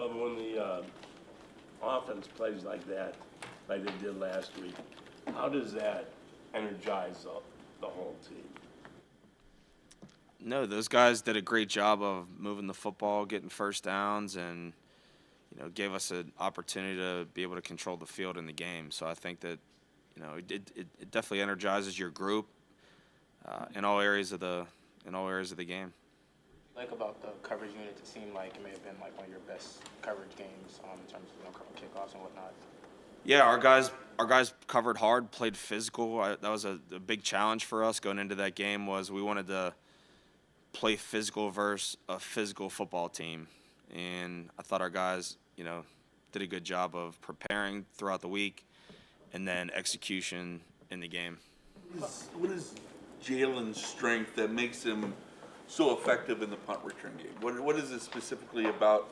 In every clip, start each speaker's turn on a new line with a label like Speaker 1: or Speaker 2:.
Speaker 1: But when the offense plays like that, like they did last week, how does that energize the whole team?
Speaker 2: No, those guys did a great job of moving the football, getting first downs, and gave us an opportunity to be able to control the field in the game. So I think that it definitely energizes your group in all areas of the game.
Speaker 3: Like about the coverage unit, it seemed like it may have been like one of your best coverage games in terms of kickoffs and whatnot.
Speaker 2: Yeah, our guys covered hard, played physical. That was a big challenge for us going into that game. Was we wanted to play physical versus a physical football team, and I thought our guys, did a good job of preparing throughout the week, and then execution in the game.
Speaker 4: What is Jalen's strength that makes him so effective in the punt return game? What is it specifically about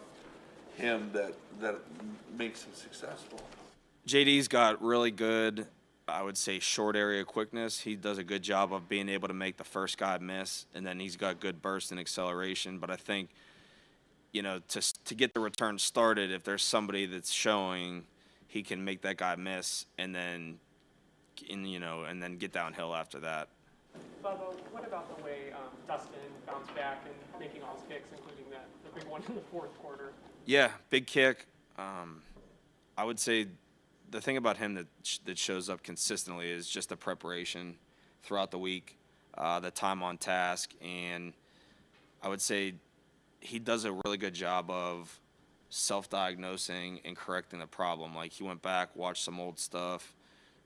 Speaker 4: him that makes him successful?
Speaker 2: JD's got really good, I would say, short area quickness. He does a good job of being able to make the first guy miss, and then he's got good burst and acceleration. But I think, to get the return started, if there's somebody that's showing he can make that guy miss, and then get downhill after that.
Speaker 5: Bubba, what about the way Dustin bounced back and making all his kicks, including the big one in the fourth quarter?
Speaker 2: Yeah, big kick. I would say the thing about him that shows up consistently is just the preparation throughout the week, the time on task, and I would say he does a really good job of self-diagnosing and correcting the problem. Like, he went back, watched some old stuff,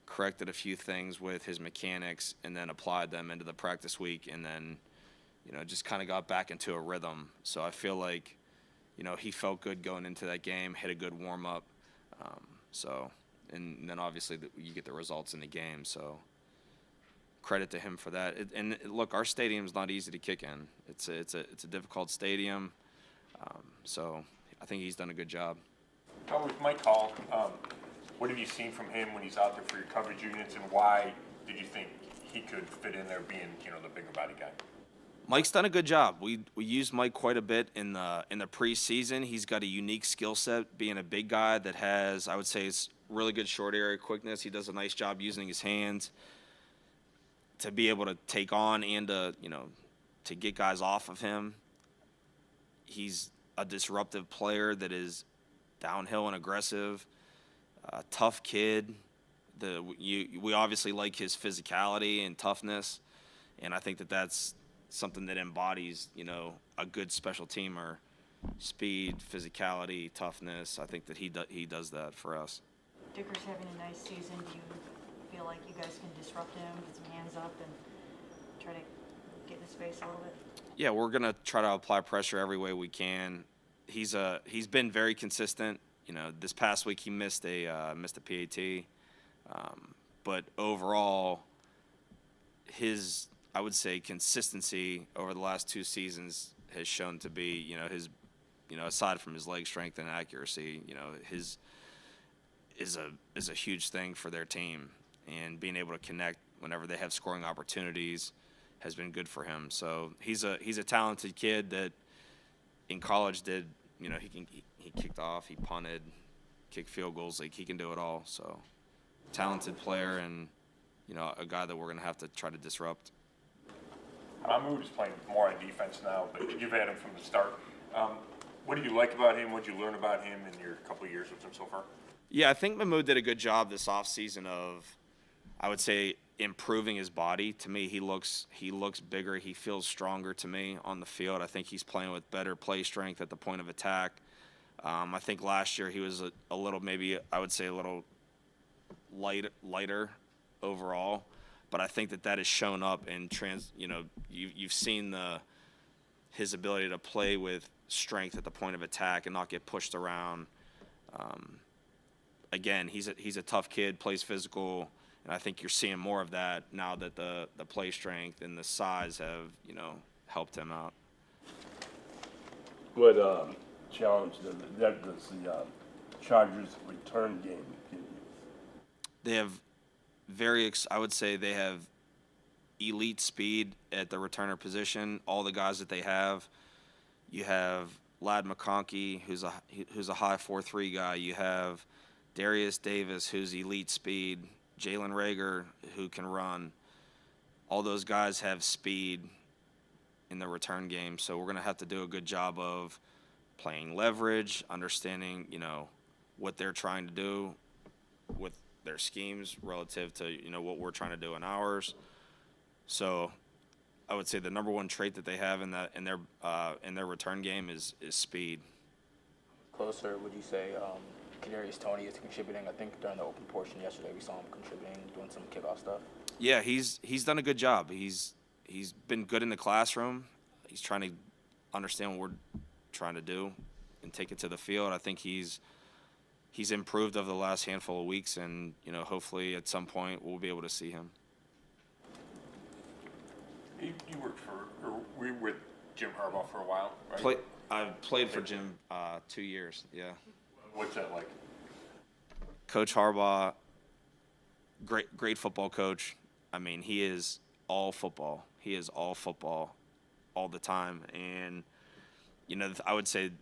Speaker 2: corrected a few things with his mechanics, and then applied them into the practice week, and then just kind of got back into a rhythm. So I feel like he felt good going into that game, hit a good warm-up. And then obviously you get the results in the game. So credit to him for that. Look, our stadium's not easy to kick in. It's a difficult stadium. So I think he's done a good job.
Speaker 6: How was Mike Hall? What have you seen from him when he's out there for your coverage units, and why did you think he could fit in there being, the bigger body guy?
Speaker 2: Mike's done a good job. We used Mike quite a bit in the preseason. He's got a unique skill set, being a big guy that has, I would say, is really good short area quickness. He does a nice job using his hands to be able to take on and to get guys off of him. He's a disruptive player that is downhill and aggressive, tough kid. We obviously like his physicality and toughness, and I think that's something that embodies, a good special teamer. Speed, physicality, toughness. I think that he does that for us.
Speaker 7: Dicker's having a nice season. Do you feel like you guys can disrupt him, get some hands up, and try to get in his face a little bit?
Speaker 2: Yeah, we're gonna try to apply pressure every way we can. He's been very consistent. This past week he missed a PAT, but overall, his, I would say, consistency over the last two seasons has shown to be, his, aside from his leg strength and accuracy, his is a huge thing for their team, and being able to connect whenever they have scoring opportunities has been good for him. So he's a talented kid that in college did, he kicked off, he punted, kicked field goals, like he can do it all. So talented player, and a guy that we're gonna have to try to disrupt.
Speaker 6: Mahmoud is playing more on defense now, but you've had him from the start. What do you like about him? What did you learn about him in your couple of years with him so far?
Speaker 2: Yeah, I think Mahmoud did a good job this offseason of, I would say, improving his body. To me, he looks bigger. He feels stronger to me on the field. I think he's playing with better play strength at the point of attack. I think last year he was a little, maybe I would say a little lighter overall. But I think that has shown up in you've seen his ability to play with strength at the point of attack and not get pushed around. Again, he's a tough kid, plays physical, and I think you're seeing more of that now that the play strength and the size have helped him out.
Speaker 1: What challenge does the Chargers return game give you?
Speaker 2: They have I would say they have elite speed at the returner position. All the guys that they have, you have Lad McConkey, who's a high 4.3 guy. You have Darius Davis, who's elite speed. Jalen Rager, who can run. All those guys have speed in the return game, so we're going to have to do a good job of playing leverage, understanding, what they're trying to do with their schemes relative to, what we're trying to do in ours. So I would say the number one trait that they have in their return game is speed.
Speaker 3: Closer, would you say Kadarius Toney is contributing? I think during the open portion yesterday we saw him contributing, doing some kickoff stuff.
Speaker 2: Yeah, he's done a good job. He's been good in the classroom. He's trying to understand what we're trying to do and take it to the field. I think he's improved over the last handful of weeks, and hopefully at some point we'll be able to see him.
Speaker 6: You worked or were you with Jim Harbaugh for a while, right?
Speaker 2: I've played for Jim 2 years. Yeah.
Speaker 6: What's that like?
Speaker 2: Coach Harbaugh, great football coach. I mean, he is all football. He is all football all the time. And, I would say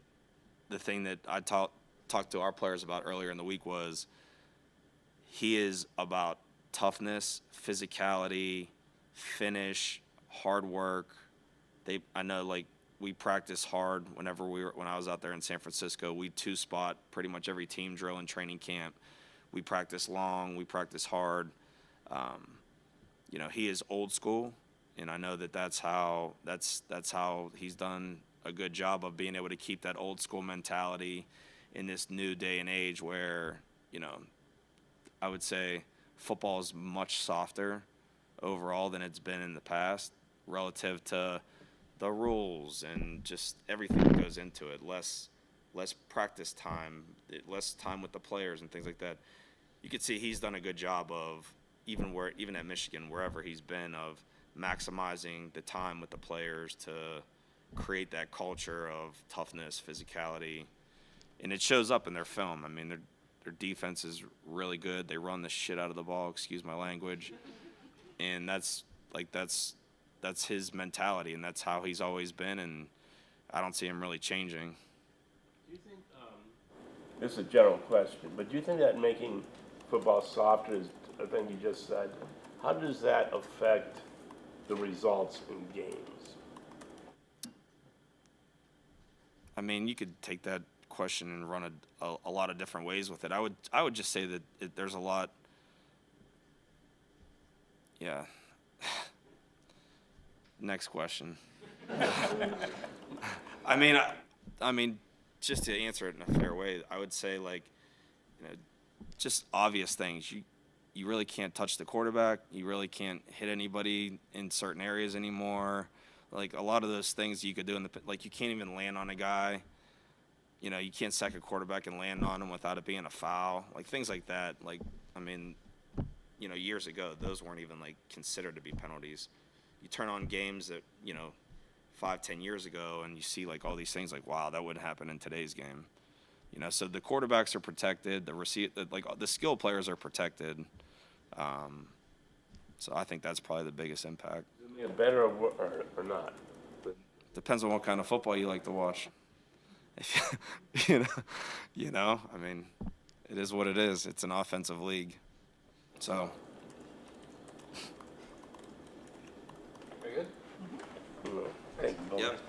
Speaker 2: the thing that I talked to our players about earlier in the week was he is about toughness, physicality, finish, hard work. I know, like, we practice hard when I was out there in San Francisco. We two-spot pretty much every team drill and training camp. We practice long. We practice hard. He is old school, and I know that's how he's done a good job of being able to keep that old school mentality in this new day and age where, I would say football is much softer overall than it's been in the past relative to the rules and just everything that goes into it. Less practice time, less time with the players and things like that. You could see he's done a good job of, even at Michigan, wherever he's been, of maximizing the time with the players to create that culture of toughness, physicality, and it shows up in their film. I mean, their defense is really good. They run the shit out of the ball, excuse my language, and that's his mentality, and that's how he's always been, and I don't see him really changing.
Speaker 1: Do you think, this is a general question, but do you think that making football softer is a thing you just said? How does that affect the results in games?
Speaker 2: I mean, you could take that question and run a lot of different ways with it. I would just say that there's a lot. Yeah. Next question. I mean, just to answer it in a fair way, I would say, like, just obvious things. You really can't touch the quarterback. You really can't hit anybody in certain areas anymore. Like, a lot of those things you could do you can't even land on a guy. You can't sack a quarterback and land on him without it being a foul. Like, things like that. Like, I mean, years ago, those weren't even, like, considered to be penalties. You turn on games that, 5-10 years ago, and you see, like, all these things like, wow, that wouldn't happen in today's game. So the quarterbacks are protected, the skill players are protected. So I think that's probably the biggest impact.
Speaker 1: Is it better or not?
Speaker 2: Depends on what kind of football you like to watch. I mean, it is what it is. It's an offensive league. So.
Speaker 1: Very good. Thank you, Bubba.
Speaker 2: Yep.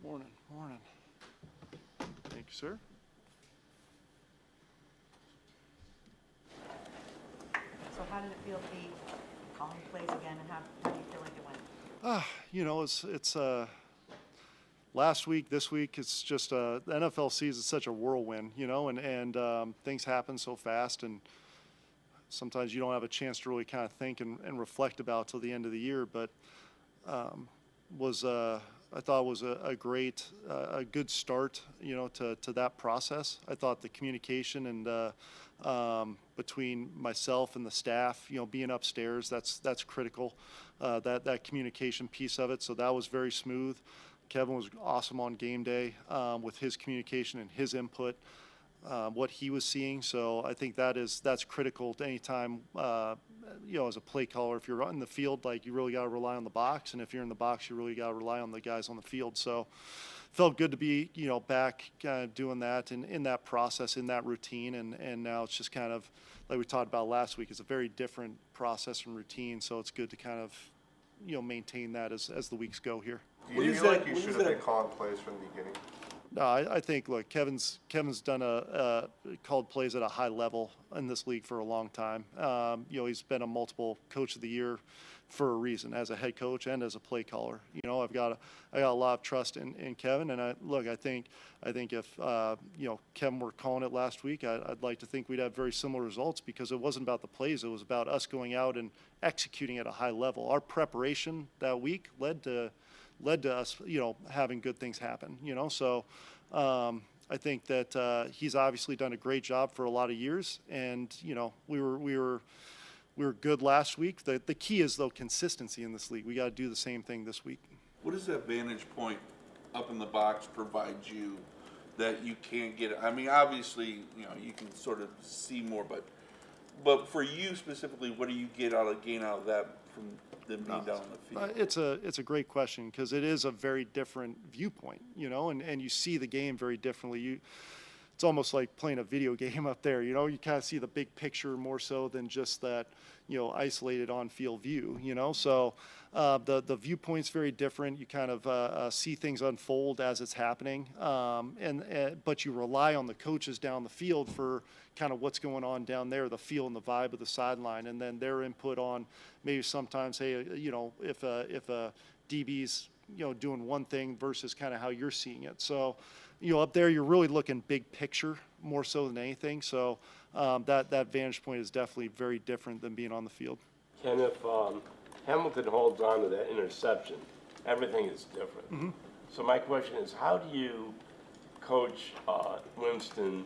Speaker 8: Morning, morning. Thank you, sir.
Speaker 7: So how did it feel to be calling plays again, and how do you feel like it went?
Speaker 8: You know, it's last week, this week, it's just the NFL season is such a whirlwind, you know, and things happen so fast, and sometimes you don't have a chance to really kind of think and reflect about till the end of the year. But I thought was a great, a good start, you know, to that process. I thought the communication and between myself and the staff, you know, being upstairs, that's critical. That communication piece of it. So that was very smooth. Kevin was awesome on game day with his communication and his input, what he was seeing. So I think that's critical to any time, you know, as a play caller. If you're in the field, like, you really got to rely on the box, and if you're in the box, you really got to rely on the guys on the field. So felt good to be, you know, back kind of doing that and in that process, in that routine, and now it's just kind of like we talked about last week. It's a very different process and routine, so it's good to kind of, you know, maintain that as the weeks go here.
Speaker 9: Do you feel like you should have been calling plays from the beginning?
Speaker 8: No, I think, look, Kevin's done called plays at a high level in this league for a long time. You know, he's been a multiple coach of the year for a reason, as a head coach and as a play caller. You know, I got a lot of trust in Kevin, and I think if you know, Kevin were calling it last week, I'd like to think we'd have very similar results, because it wasn't about the plays, it was about us going out and executing at a high level. Our preparation that week led to us, you know, having good things happen, you know. So I think that he's obviously done a great job for a lot of years, and, you know, we were good last week. The key is, though, consistency in this league. We got to do the same thing this week.
Speaker 4: What does that vantage point up in the box provide you that you can't get? I mean, obviously, you know, you can sort of see more, but for you specifically, what do you gain out of that from them being down on the field?
Speaker 8: It's a great question, because it is a very different viewpoint, you know, and you see the game very differently. It's almost like playing a video game up there, you know. You kind of see the big picture more so than just that, you know, isolated on-field view, you know. So the viewpoint's very different. You kind of see things unfold as it's happening, but you rely on the coaches down the field for kind of what's going on down there, the feel and the vibe of the sideline, and then their input on maybe sometimes, hey, you know, if a DB's, you know, doing one thing versus kind of how you're seeing it. So, you know, up there, you're really looking big picture more so than anything. So that vantage point is definitely very different than being on the field.
Speaker 1: Ken, if Hamilton holds on to that interception, everything is different. Mm-hmm. So my question is, how do you coach Winston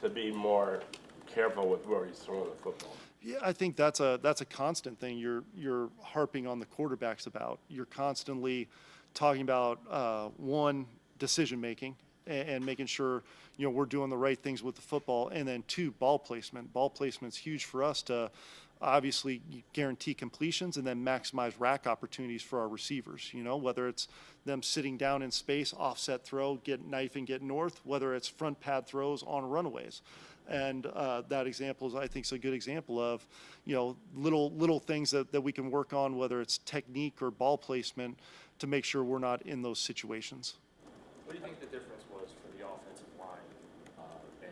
Speaker 1: to be more careful with where he's throwing the football?
Speaker 8: Yeah, I think that's a constant thing you're harping on the quarterbacks about. You're constantly talking about one, decision making, and making sure, you know, we're doing the right things with the football, and then two, ball placement. Ball placement's huge for us to obviously guarantee completions and then maximize rack opportunities for our receivers, you know, whether it's them sitting down in space, offset throw, get knife and get north, whether it's front pad throws on runaways. And that example is, I think, is a good example of, you know, little things that we can work on, whether it's technique or ball placement, to make sure we're not in those situations.
Speaker 10: What do you think the difference was for the offensive line and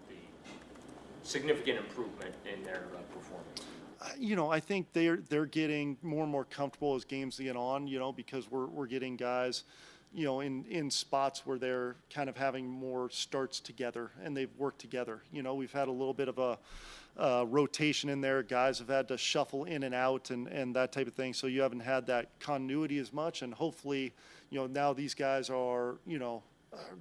Speaker 10: the significant improvement in their performance?
Speaker 8: You know, I think they're getting more and more comfortable as games get on, you know, because we're getting guys, you know, in spots where they're kind of having more starts together and they've worked together. You know, we've had a little bit of a rotation in there. Guys have had to shuffle in and out and that type of thing. So you haven't had that continuity as much. And hopefully, you know, now these guys are, you know,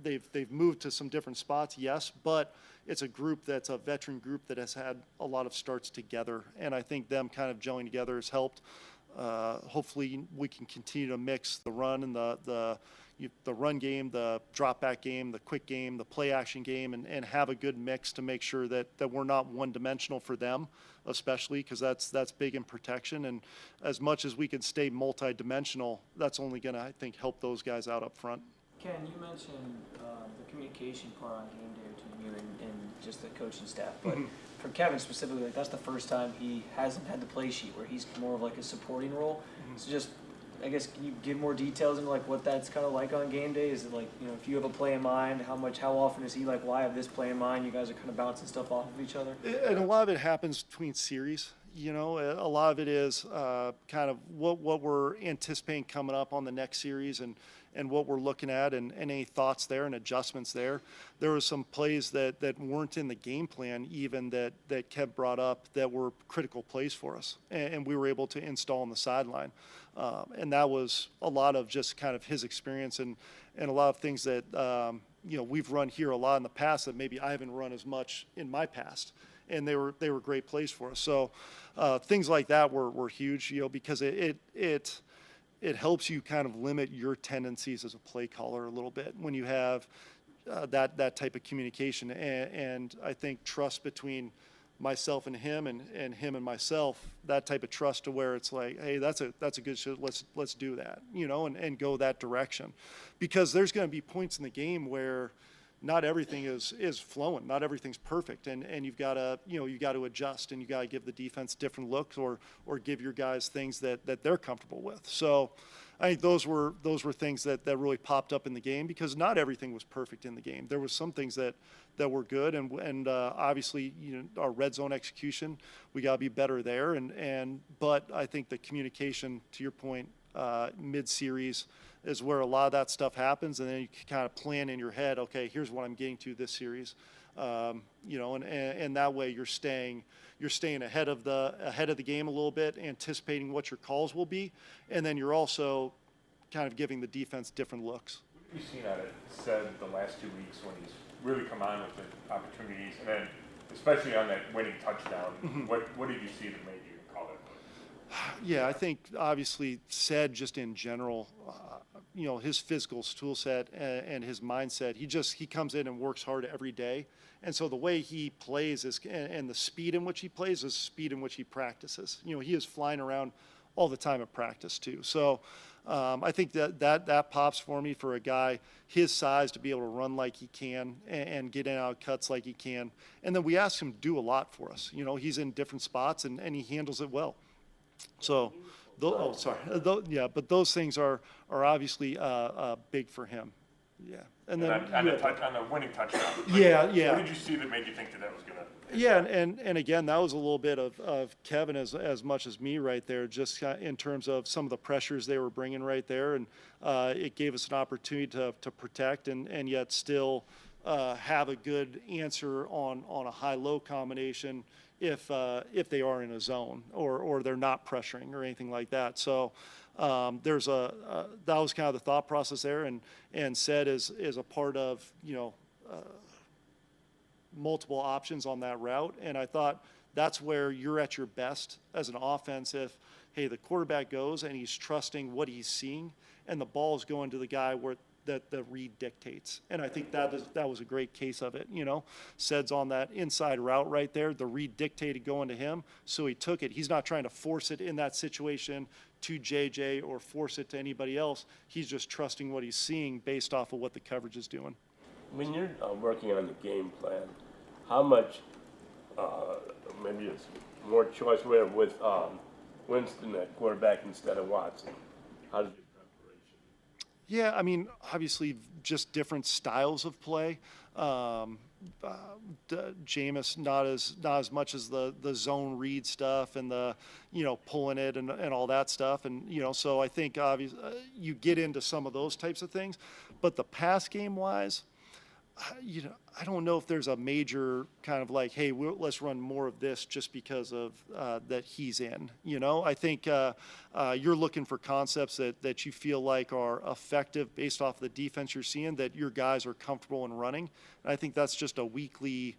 Speaker 8: they've moved to some different spots, yes, but it's a group that's a veteran group that has had a lot of starts together. And I think them kind of gelling together has helped. Hopefully we can continue to mix the run and the run game, the drop back game, the quick game, the play action game, and have a good mix to make sure that we're not one dimensional for them, especially because that's big in protection. And as much as we can stay multi-dimensional, that's only going to, I think, help those guys out up front.
Speaker 11: Ken, you mentioned the communication part on game day between you and just the coaching staff, but for Kevin specifically, like, that's the first time he hasn't had the play sheet where he's more of like a supporting role. So just I guess, can you give more details into like what that's kind of like on game day? Is it like, you know, if you have a play in mind, how often is he like, well, I have this play in mind, you guys are kind of bouncing stuff off of each other?
Speaker 8: And a lot of it happens between series. You know, a lot of it is kind of what we're anticipating coming up on the next series and what we're looking at and any thoughts there and adjustments there. There were some plays that weren't in the game plan even that Kev brought up that were critical plays for us, and we were able to install on the sideline. And that was a lot of just kind of his experience and a lot of things that, you know, we've run here a lot in the past that maybe I haven't run as much in my past. And they were great plays for us. So things like that were huge, you know, because it helps you kind of limit your tendencies as a play caller a little bit when you have that type of communication. And I think trust between myself and him and him and myself, that type of trust to where it's like, hey, that's a good shit. Let's do that, you know, and go that direction, because there's going to be points in the game where not everything is flowing, not everything's perfect, and you've got to, you know, you got to adjust, and you got to give the defense different looks or give your guys things that they're comfortable with. So I think those were things that really popped up in the game, because not everything was perfect in the game. There was some things that were good, and obviously, you know, our red zone execution, we got to be better there, but I think the communication, to your point, mid-series is where a lot of that stuff happens, and then you kind of plan in your head, okay, here's what I'm getting to this series, you know, and that way you're staying ahead of the game a little bit, anticipating what your calls will be, and then you're also kind of giving the defense different looks.
Speaker 6: What have you seen out of Said the last 2 weeks when he's really come on with the opportunities, and then especially on that winning touchdown?
Speaker 8: Mm-hmm.
Speaker 6: What did you see that made you call it?
Speaker 8: Yeah, I think obviously Said just in general, you know, his physical tool set and his mindset, he comes in and works hard every day. And so the way he plays is, and the speed in which he plays is the speed in which he practices. You know, he is flying around all the time at practice too. So I think that pops for me for a guy his size to be able to run like he can and get in and out cuts like he can. And then we ask him to do a lot for us. You know, he's in different spots and he handles it well. So, but those things are obviously big for him. Yeah, and then
Speaker 6: on the winning touchdown.
Speaker 8: Yeah.
Speaker 6: What did you see that made you think that was gonna?
Speaker 8: Yeah, and again, that was a little bit of Kevin as much as me right there, just in terms of some of the pressures they were bringing right there, and it gave us an opportunity to protect and yet still have a good answer on a high-low combination if they are in a zone or they're not pressuring or anything like that. So there's that was kind of the thought process there, and Said is a part of, you know, multiple options on that route. And I thought that's where you're at your best as an offense if, hey, the quarterback goes and he's trusting what he's seeing and the ball's going to the guy where that the read dictates. And I think that was a great case of it, you know. Said's on that inside route right there. The read dictated going to him, so he took it. He's not trying to force it in that situation to JJ or force it to anybody else. He's just trusting what he's seeing based off of what the coverage is doing.
Speaker 1: When you're working on the game plan, how much, maybe it's more choice with Winston at quarterback instead of Watson? How does your preparation?
Speaker 8: Yeah, I mean, obviously just different styles of play. Jameis not as much as the zone read stuff and the, you know, pulling it and all that stuff. And, you know, so I think obviously you get into some of those types of things, but the pass game wise, you know, I don't know if there's a major kind of like, hey, let's run more of this just because of that he's in. You know, I think you're looking for concepts that you feel like are effective based off the defense you're seeing, that your guys are comfortable in running. And I think that's just a weekly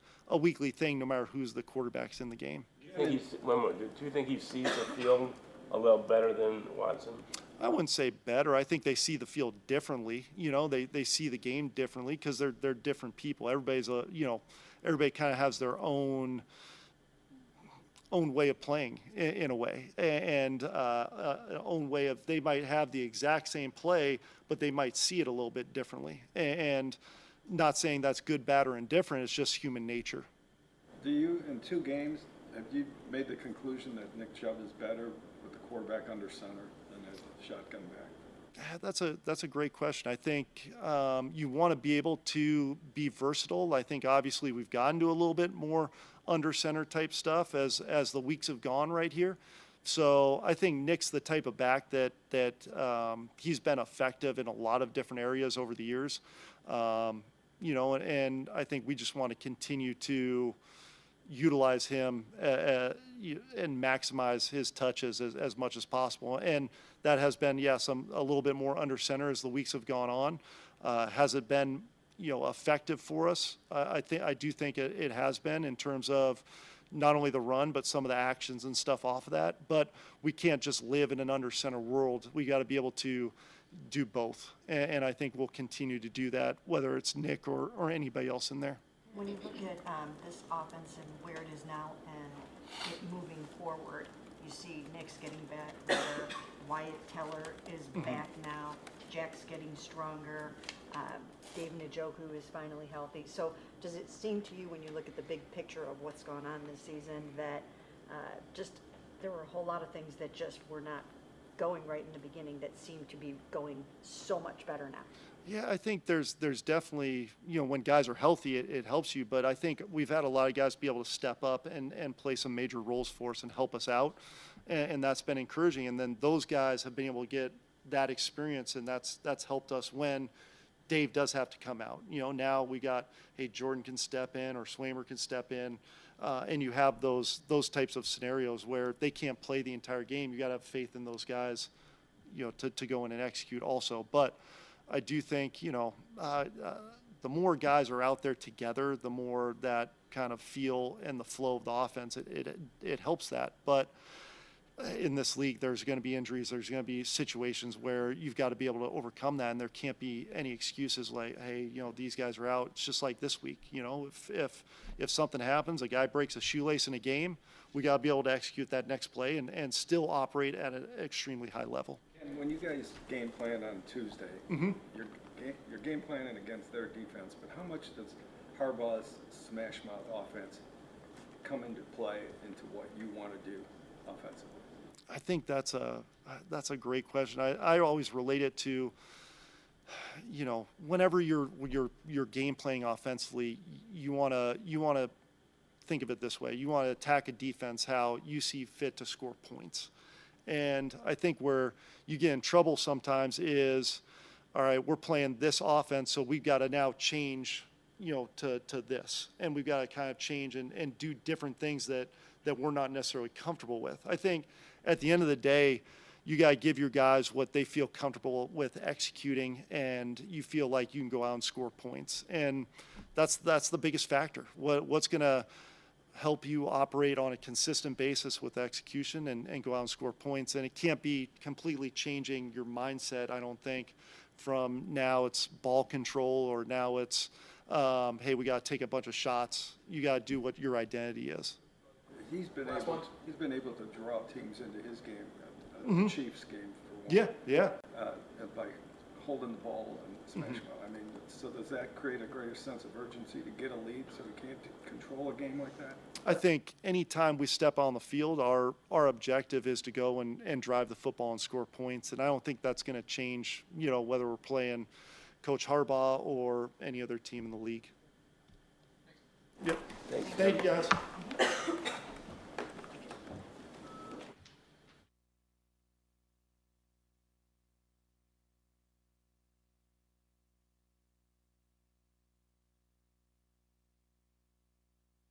Speaker 8: thing, no matter who's the quarterbacks in the game.
Speaker 1: Do you think he sees the field a little better than Watson?
Speaker 8: I wouldn't say better. I think they see the field differently. You know, they see the game differently because they're different people. Everybody kind of has their own way of playing in a way, and own way of, they might have the exact same play, but they might see it a little bit differently. And not saying that's good, bad, or indifferent. It's just human nature.
Speaker 12: Do you, in 2 games, have you made the conclusion that Nick Chubb is better with the quarterback under center than shotgun back?
Speaker 8: That's a great question. I think you want to be able to be versatile. I think obviously we've gotten to a little bit more under center type stuff as the weeks have gone right here. So I think Nick's the type of back that he's been effective in a lot of different areas over the years. And I think we just want to continue to utilize him and maximize his touches as much as possible. And that has been, yes, a little bit more under center as the weeks have gone on. Has it been, effective for us? I do think it has been in terms of not only the run, but some of the actions and stuff off of that. But we can't just live in an under center world. We got to be able to do both. And I think we'll continue to do that, whether it's Nick or anybody else in there.
Speaker 7: When you look at this offense and where it is now and it moving forward, you see Nick's getting back better, Wyatt Teller is back now, Jack's getting stronger, Dave Njoku is finally healthy. So does it seem to you when you look at the big picture of what's gone on this season that just there were a whole lot of things that just were not going right in the beginning that seem to be going so much better now?
Speaker 8: Yeah, I think there's definitely, when guys are healthy, it helps you. But I think we've had a lot of guys be able to step up and play some major roles for us and help us out. And that's been encouraging. And then those guys have been able to get that experience, and that's helped us when Dave does have to come out. Now we got, hey, Jordan can step in or Swamer can step in. And you have those types of scenarios where they can't play the entire game. You got to have faith in those guys, to go in and execute also. But I do think, the more guys are out there together, the more that kind of feel and the flow of the offense, it helps that. But in this league, there's going to be injuries. There's going to be situations where you've got to be able to overcome that, and there can't be any excuses like, hey, these guys are out. It's just like this week. If something happens, a guy breaks a shoelace in a game, we got to be able to execute that next play and still operate at an extremely high level.
Speaker 12: And when you guys game plan on Tuesday, you're game planning against their defense, but how much does Harbaugh's smash mouth offense come into play into what you want to do offensively?
Speaker 8: I think that's a great question. I always relate it to, whenever you're game playing offensively, you want to think of it this way. You want to attack a defense how you see fit to score points. And I think where you get in trouble sometimes is, all right, we're playing this offense, so we've got to now change, to this. And we've got to kind of change and do different things that we're not necessarily comfortable with. I think at the end of the day, you got to give your guys what they feel comfortable with executing, and you feel like you can go out and score points. And that's the biggest factor. What's going to help you operate on a consistent basis with execution and go out and score points. And it can't be completely changing your mindset, I don't think, from now it's ball control or now it's, hey, we got to take a bunch of shots. You got to do what your identity is.
Speaker 12: He's been able to draw teams into his game, the Chiefs game for one.
Speaker 8: Yeah.
Speaker 12: By holding the ball and smash mouth. I mean, so does that create a greater sense of urgency to get a lead so we can't control a game like that?
Speaker 8: I think anytime we step on the field, our objective is to go and drive the football and score points. And I don't think that's going to change, whether we're playing Coach Harbaugh or any other team in the league. Yep. Thank you, guys.